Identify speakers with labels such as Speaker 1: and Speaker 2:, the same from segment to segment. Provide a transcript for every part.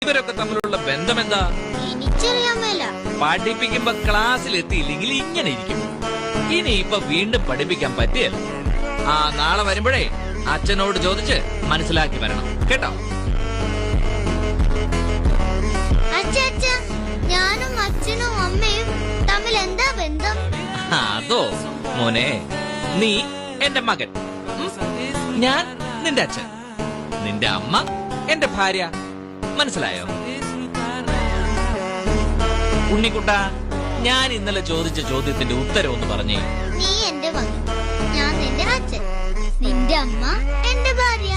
Speaker 1: ഇവരൊക്കെ തമ്മിലുള്ള ബന്ധം എന്താ?
Speaker 2: എനിക്കറിയാൻ മേല.
Speaker 1: പഠിപ്പിക്കുമ്പോ ക്ലാസ്സിലെത്തിയില്ലെങ്കിൽ ഇങ്ങനെ ഇരിക്കും. ഇനി ഇപ്പൊ വീണ്ടും പഠിപ്പിക്കാൻ പറ്റിയല്ല. നാളെ വരുമ്പോഴേ അച്ഛനോട് ചോദിച്ച് മനസ്സിലാക്കി വരണം കേട്ടോ.
Speaker 2: ഞാനും അച്ഛനും അമ്മയും തമ്മിൽ എന്താ ബന്ധം?
Speaker 1: അതോ മോനെ, നീ എന്റെ മകൻ, ഞാൻ നിന്റെ അച്ഛൻ, നിന്റെ അമ്മ എന്റെ ഭാര്യ. മനസ്സിലായോ? ഉണ്ണിക്കുട്ട, ഞാൻ ഇന്നലെ ചോദിച്ച ചോദ്യത്തിന്റെ ഉത്തരം ഒന്ന് പറഞ്ഞേ.
Speaker 2: നീ എന്റെ മകൻ, ഞാൻ നിന്റെ അച്ഛൻ, നിന്റെ അമ്മ എന്റെ ഭാര്യ.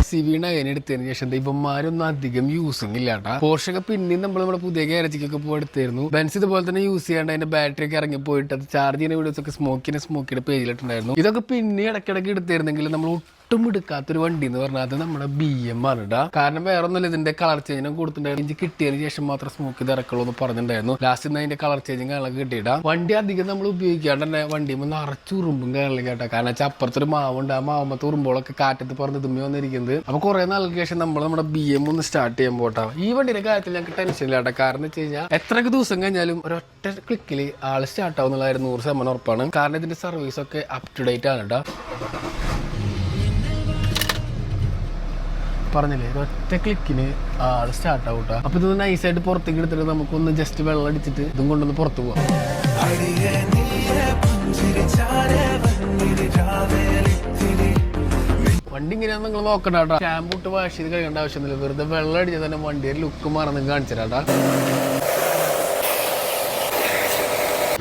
Speaker 3: സിവീണ എടുത്തതിന് ശേഷം ഇവന്മാരൊന്നും അധികം യൂസിങ് ഇല്ലാട്ടാ. പോർഷൊക്കെ പിന്നെയും നമ്മൾ നമ്മുടെ പുതിയ ഗാരേജിക്കൊക്കെ പോയി എടുത്തായിരുന്നു. ബെൻസ് ഇതുപോലെ തന്നെ യൂസ് ചെയ്യാണ്ട് അതിന്റെ ബാറ്ററി ഒക്കെ ഇറങ്ങി പോയിട്ട് അത് ചാർജ് ചെയ്യുന്ന വീഡിയോസ് ഒക്കെ സ്മോക്കിയുടെ പേജിലിട്ടുണ്ടായിരുന്നു. ഇതൊക്കെ പിന്നെ ഇടയ്ക്കിടയ്ക്ക് എടുത്തായിരുന്നെങ്കിൽ നമ്മൾ ഒട്ടും എടുക്കാത്തൊരു വണ്ടി എന്ന് പറഞ്ഞാൽ അത് നമ്മുടെ BM ആണ് ഇടാ. കാരണം വേറെ ഒന്നുമില്ല, ഇതിന്റെ കളർ ചേഞ്ചിനും കൊടുത്തിട്ടുണ്ടായിരുന്നു. എനിക്ക് കിട്ടിയതിന് ശേഷം മാത്രം സ്മോക്ക് ചെയ്ത് ഇറക്കുള്ളൂ എന്ന് പറഞ്ഞിട്ടുണ്ടായിരുന്നു. ലാസ്റ്റ് ഇന്ന് അതിന്റെ കളർ ചേഞ്ചും കാര്യങ്ങളൊക്കെ കിട്ടിയിട്ടാ. വണ്ടി അധികം നമ്മൾ ഉപയോഗിക്കാണ്ട് തന്നെ വണ്ടിയുമ്പോൾ നിറച്ച് ഉറുമ്പും കാര്യങ്ങളൊക്കെ കേട്ടാ. കാരണം വെച്ചാൽ അപ്പുറത്തൊരു മാവുണ്ട്, ആ മാവുമ്പത്തെ ഉറുമ്പോളൊക്കെ കാറ്റത്ത് പറഞ്ഞ് തുമ്മി വന്നിരിക്കുന്നത്. അപ്പൊ കുറെ നാൾക്ക് ശേഷം നമ്മുടെ BM ഒന്ന് സ്റ്റാർട്ട് ചെയ്യാൻ പോട്ടാ. ഈ വണ്ടിയുടെ കാര്യത്തിൽ ഞങ്ങൾക്ക് ടെൻഷൻ ഇല്ലാട്ടാ. കാരണം വെച്ച് കഴിഞ്ഞാൽ എത്രയൊക്കെ ദിവസം കഴിഞ്ഞാലും ഒരൊറ്റ ക്ലിക്കിൽ ആള് സ്റ്റാർട്ട് ആവുന്നുള്ളതായിരുന്നു 100% ഉറപ്പാണ്. കാരണം ഇതിന്റെ സർവീസ് ഒക്കെ അപ് ടു ഡേറ്റ് ആണ് കേട്ടോ. പറഞ്ഞില്ലേ, ഒറ്റ ക്ലിക്കിന് ആള് സ്റ്റാർട്ട് ആവൂട്ടാ. അപ്പൊ ഇത് നൈസായിട്ട് പുറത്തേക്ക് എടുത്തിട്ട് നമുക്കൊന്ന് ജസ്റ്റ് വെള്ളം അടിച്ചിട്ട് ഇതും കൊണ്ടൊന്ന് പുറത്തു പോവാം. വണ്ടി ഇങ്ങനെയാന്ന് നിങ്ങൾ നോക്കണ്ട കേട്ടോ. ഷാമ്പൂ ഇട്ട് വാഷ് ചെയ്ത് കഴിയേണ്ട ആവശ്യമൊന്നുമില്ല. വെറുതെ വെള്ളം അടിച്ചാൽ തന്നെ വണ്ടിയുടെ ലുക്ക് മാറുന്ന കാണിച്ചിട്ടാ.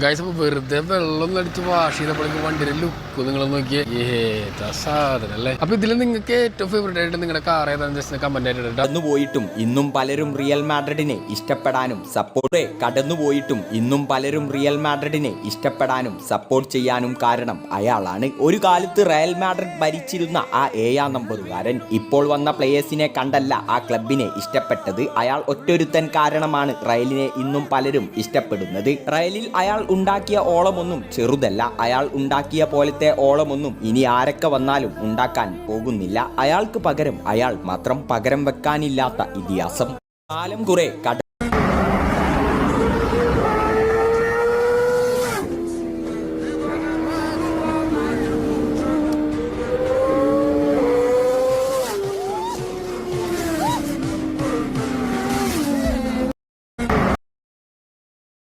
Speaker 3: ഗൈസ്, അപ്പൊ വെറുതെ വെള്ളം അടിച്ച് വാഷ് ചെയ്തപ്പോഴേക്കും വണ്ടിയുടെ ലുക്ക് നിങ്ങൾ നോക്കിയേ, ഏതാ സാധനം അല്ലേ. അപ്പൊ ഇതിൽ നിങ്ങൾക്ക് ഏറ്റവും ഫേവറേറ്റ് ആയിട്ട് നിങ്ങളുടെ കാർ ഏതാണ് ജസ്റ്റ് കമന്റ് ആയിട്ട്
Speaker 4: കടന്നുപോയിട്ടും ഇന്നും പലരും റിയൽ മാഡ്രിഡിനെ ഇഷ്ടപ്പെടാനും സപ്പോർട്ട് ചെയ്യാനും കാരണം അയാളാണ്. ഒരു കാലത്ത് റയൽ മാഡ്രിഡ് ഭരിച്ചിരുന്ന ആ 7-ാം നമ്പറുകാരൻ. ഇപ്പോൾ വന്ന പ്ലേയേഴ്സിനെ കണ്ടല്ല ആ ക്ലബിനെ ഇഷ്ടപ്പെട്ടത്. അയാൾ ഒറ്റൊരുത്തൻ കാരണമാണ് റയലിനെ ഇന്നും പലരും ഇഷ്ടപ്പെടുന്നത്. റയലിൽ അയാൾ ഉണ്ടാക്കിയ ഓളമൊന്നും ചെറുതല്ല. അയാൾ ഉണ്ടാക്കിയ പോലത്തെ ഓളമൊന്നും ഇനി ആരൊക്കെ വന്നാലും ഉണ്ടാക്കാൻ പോകുന്നില്ല. അയാൾക്ക് പകരം അയാൾ മാത്രം, പകരം വെക്കാനില്ലാത്ത ഇതിഹാസം. കാലം കുറെ